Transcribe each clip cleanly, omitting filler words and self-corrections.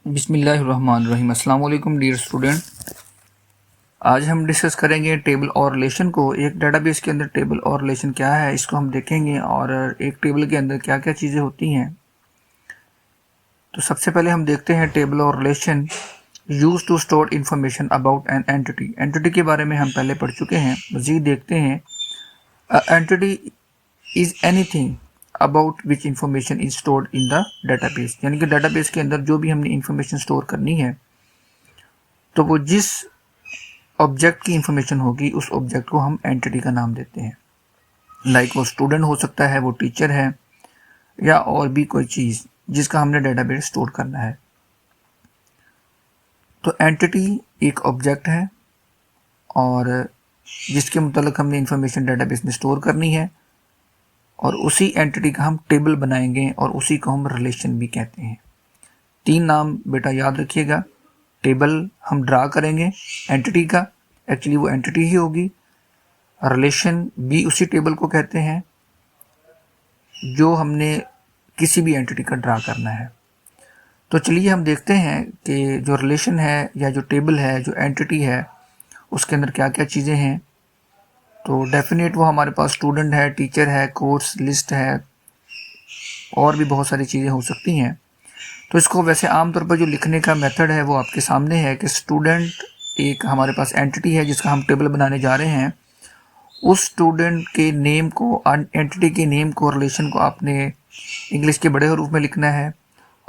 बिस्मिल्लाहिर्रहमानिर्रहीम। अस्सलाम वालेकुम डियर स्टूडेंट। आज हम डिस्कस करेंगे टेबल और रिलेशन को। एक डेटाबेस के अंदर टेबल और रिलेशन क्या है इसको हम देखेंगे, और एक टेबल के अंदर क्या क्या चीज़ें होती हैं। तो सबसे पहले हम देखते हैं टेबल और relation use to store information about an entity. Entity के बारे में हम पहले पढ़ चुके हैं। मज़ीद देखते हैं, entity is anything about which information is stored in the database. यानी कि डेटाबेस के अंदर जो भी हमने इंफॉर्मेशन स्टोर करनी है, तो वो जिस ऑब्जेक्ट की इंफॉर्मेशन होगी उस ऑब्जेक्ट को हम एंटिटी का नाम देते हैं। लाइक वो स्टूडेंट हो सकता है, वो टीचर है, या और भी कोई चीज़ जिसका हमने डेटाबेस स्टोर करना है। तो एंटिटी एक ऑब्जेक्ट है और जिसके मुतालिक हमने इंफॉर्मेशन डेटाबेस में स्टोर करनी है, और उसी एंटिटी का हम टेबल बनाएंगे और उसी को हम रिलेशन भी कहते हैं। 3 नाम बेटा याद रखिएगा। टेबल हम ड्रा करेंगे एंटिटी का, एक्चुअली वो एंटिटी ही होगी। रिलेशन भी उसी टेबल को कहते हैं जो हमने किसी भी एंटिटी का ड्रा करना है। तो चलिए हम देखते हैं कि जो रिलेशन है या जो टेबल है, जो एंटिटी है, उसके अंदर क्या क्या चीज़ें हैं। तो डेफिनेट वो हमारे पास स्टूडेंट है, टीचर है, कोर्स लिस्ट है, और भी बहुत सारी चीज़ें हो सकती हैं। तो इसको वैसे आमतौर पर जो लिखने का मेथड है वो आपके सामने है कि स्टूडेंट एक हमारे पास एंटिटी है जिसका हम टेबल बनाने जा रहे हैं। उस स्टूडेंट के नेम को, एंटिटी के नेम को, रिलेशन को आपने इंग्लिश के बड़े हरूफ में लिखना है,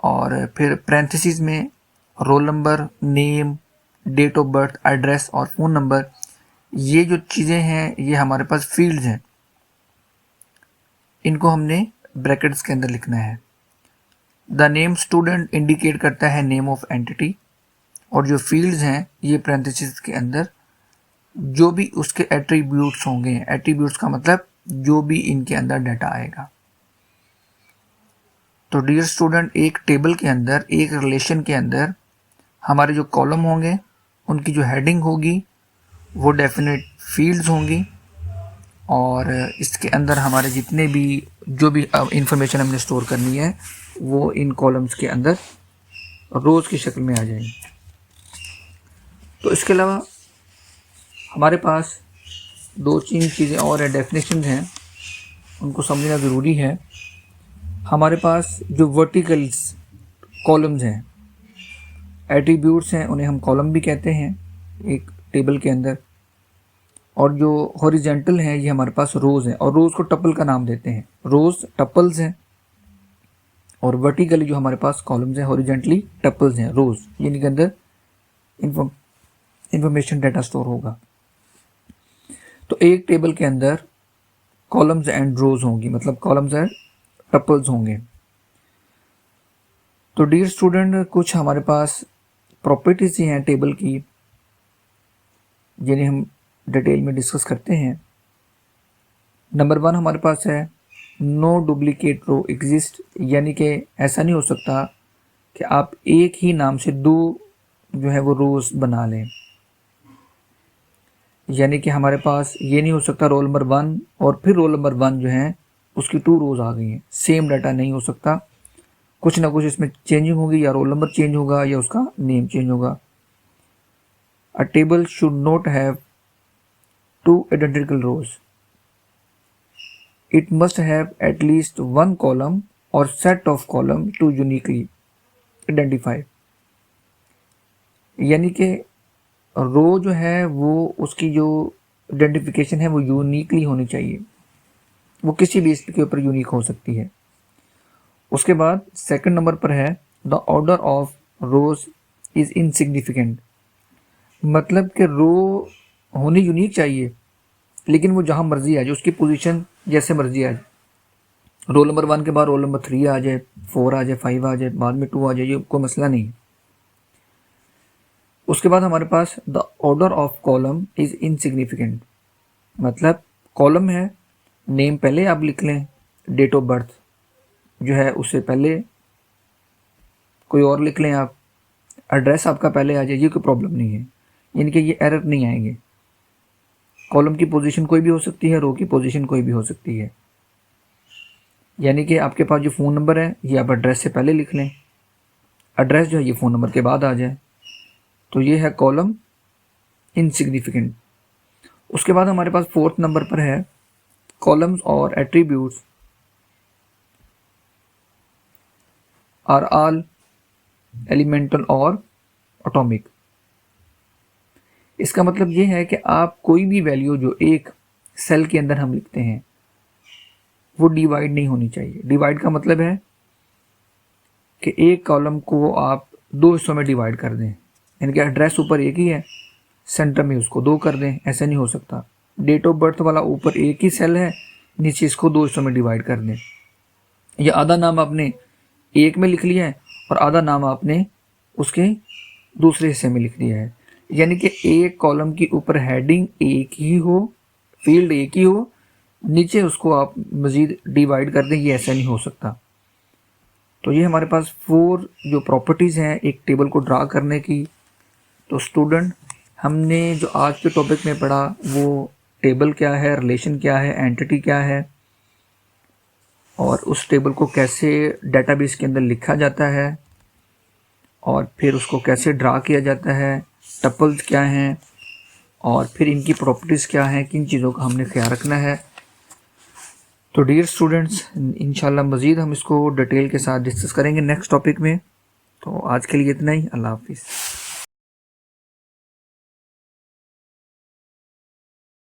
और फिर पैरेंथेसिस में roll number, name, date of birth, address और फ़ोन नंबर। ये जो चीज़ें हैं ये हमारे पास फील्ड्स हैं, इनको हमने ब्रैकेट्स के अंदर लिखना है। द नेम स्टूडेंट इंडिकेट करता है नेम ऑफ एंटिटी, और जो फील्ड्स हैं ये पैरेंथेसिस के अंदर जो भी उसके एट्रीब्यूट्स होंगे। एट्रीब्यूट्स का मतलब जो भी इनके अंदर डाटा आएगा। तो डियर स्टूडेंट, एक टेबल के अंदर, एक रिलेशन के अंदर हमारे जो कॉलम होंगे उनकी जो हेडिंग होगी वो डेफिनेट फील्ड्स होंगी, और इसके अंदर हमारे जितने भी जो भी इंफॉर्मेशन हमने स्टोर करनी है वो इन कॉलम्स के अंदर रोज़ की शक्ल में आ जाएंगी। तो इसके अलावा हमारे पास 2-3 चीज़ें और है, डेफिनेशन हैं, उनको समझना ज़रूरी है। हमारे पास जो वर्टिकल्स कॉलम्स हैं, एट्रीब्यूट्स हैं, उन्हें हम कॉलम भी कहते हैं एक टेबल के अंदर। और जो हॉरिजेंटल हैं ये हमारे पास रोज़ हैं, और रोज़ को टपल का नाम देते हैं। रोज़ टपल्स हैं, और वर्टिकली जो हमारे पास कॉलम्स हैं हॉरिजेंटली टपल्स हैं, रोज़, यानी के अंदर इंफॉर्मेशन डाटा स्टोर होगा। तो एक टेबल के अंदर कॉलम्स एंड रोज़ होंगी, मतलब कॉलम्स एंड टपल्स होंगे। तो डियर स्टूडेंट, कुछ हमारे पास प्रॉपर्टीज हैं टेबल की जिन्हें हम डिटेल में डिस्कस करते हैं। नंबर 1 हमारे पास है नो डुप्लीकेट रो एग्जिस्ट, यानी कि ऐसा नहीं हो सकता कि आप एक ही नाम से 2 जो है वो रोज़ बना लें। यानी कि हमारे पास ये नहीं हो सकता रोल नंबर 1 और फिर रोल नंबर 1 जो है उसकी 2 रोज़ आ गई हैं। सेम डाटा नहीं हो सकता, कुछ ना कुछ इसमें चेंजिंग होगी, या रोल नंबर चेंज होगा या उसका नेम चेंज होगा। अ table should not have 2 identical rows. It must have at least 1 column or set of column to uniquely identify. यानी कि रो जो है वो उसकी जो आइडेंटिफिकेशन है वो यूनिकली होनी चाहिए, वो किसी भी इसके ऊपर यूनिक हो सकती है। उसके बाद सेकंड नंबर पर है the order of rose is insignificant, मतलब कि रो होनी यूनिक चाहिए लेकिन वो जहाँ मर्जी आ जाए, उसकी पोजीशन जैसे मर्जी आ जाए। रोल नंबर 1 के बाद रोल नंबर 3 आ जाए, 4 आ जाए, 5 आ जाए, बाद में 2 आ जाए, ये कोई मसला नहीं। उसके बाद हमारे पास the order of column is insignificant, मतलब कॉलम है, नेम पहले आप लिख लें, डेट ऑफ बर्थ जो है उससे पहले कोई और लिख लें आप, एड्रेस आपका पहले आ जाए, ये कोई प्रॉब्लम नहीं है, यानी कि ये एरर नहीं आएंगे। कॉलम की पोजीशन कोई भी हो सकती है, रो की पोजीशन कोई भी हो सकती है। यानी कि आपके पास जो फ़ोन नंबर है ये आप एड्रेस से पहले लिख लें, एड्रेस जो है ये फ़ोन नंबर के बाद आ जाए, तो ये है कॉलम इनसिग्निफिकेंट। उसके बाद हमारे पास 4th नंबर पर है कॉलम्स और एट्रीब्यूट्स आर ऑल एलिमेंटल और एटॉमिक। इसका मतलब ये है कि आप कोई भी वैल्यू जो एक सेल के अंदर हम लिखते हैं वो डिवाइड नहीं होनी चाहिए। डिवाइड का मतलब है कि एक कॉलम को आप 2 हिस्सों में डिवाइड कर दें, यानी कि एड्रेस ऊपर एक ही है, सेंटर में उसको 2 कर दें, ऐसा नहीं हो सकता। डेट ऑफ बर्थ वाला ऊपर एक ही सेल है, नीचे इसको 2 हिस्सों में डिवाइड कर दें। या आधा नाम आपने एक में लिख लिया है और आधा नाम आपने उसके दूसरे हिस्से में लिख दिया है, यानी कि एक कॉलम के ऊपर हेडिंग एक ही हो, फील्ड एक ही हो, नीचे उसको आप मज़ीद डिवाइड कर दें, ये ऐसा नहीं हो सकता। तो ये हमारे पास 4 जो प्रॉपर्टीज़ हैं एक टेबल को ड्रा करने की। तो स्टूडेंट, हमने जो आज के टॉपिक में पढ़ा वो टेबल क्या है, रिलेशन क्या है, एंटिटी क्या है, और उस टेबल को कैसे डेटाबेस के अंदर लिखा जाता है, और फिर उसको कैसे ड्रा किया जाता है, टपल्स क्या हैं, और फिर इनकी प्रॉपर्टीज़ क्या हैं, किन चीज़ों का हमने ख्याल रखना है। तो डियर स्टूडेंट्स, इंशाल्लाह मज़ीद हम इसको डिटेल के साथ डिस्कस करेंगे नेक्स्ट टॉपिक में। तो आज के लिए इतना ही। अल्लाह हाफिज़।